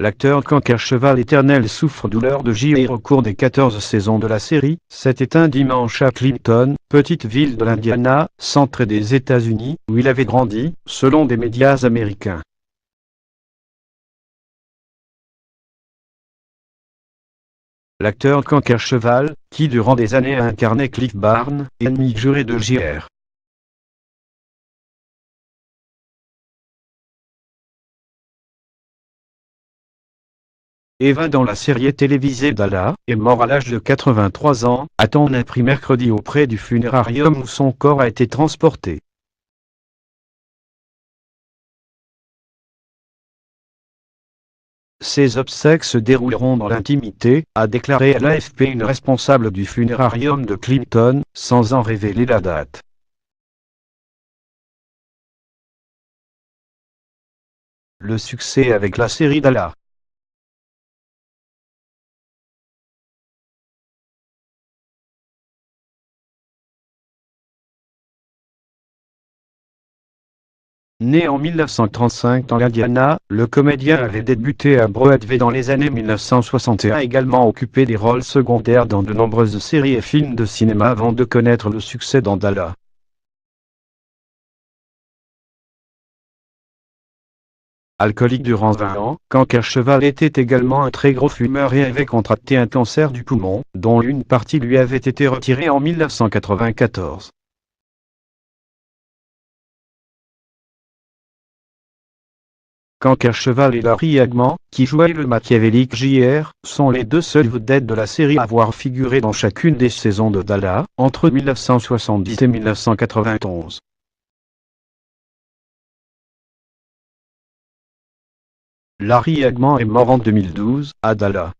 L'acteur Canker-Cheval éternel souffre-douleur de JR au cours des 14 saisons de la série. C'était un dimanche à Clinton, petite ville de l'Indiana, centre des États-Unis, où il avait grandi, selon des médias américains. L'acteur Canker-Cheval, qui durant des années a incarné Cliff Barnes, ennemi juré de JR. Eva dans la série télévisée Dalla, est mort à l'âge de 83 ans, a-t-on appris mercredi auprès du funérarium où son corps a été transporté. Ses obsèques se dérouleront dans l'intimité, a déclaré à l'AFP une responsable du funérarium de Clinton, sans en révéler la date. Le succès avec la série Dalla. Né en 1935 dans l'Indiana, le comédien avait débuté à Broadway dans les années 1960 et a également occupé des rôles secondaires dans de nombreuses séries et films de cinéma avant de connaître le succès dans Dalla. Alcoolique durant 20 ans, Canker-Cheval était également un très gros fumeur et avait contracté un cancer du poumon, dont une partie lui avait été retirée en 1994. Canker-Cheval et Larry Hagman, qui jouaient le machiavélique JR, sont les deux seules vedettes de la série à avoir figuré dans chacune des saisons de Dalla, entre 1970 et 1991. Larry Hagman est mort en 2012, à Dalla.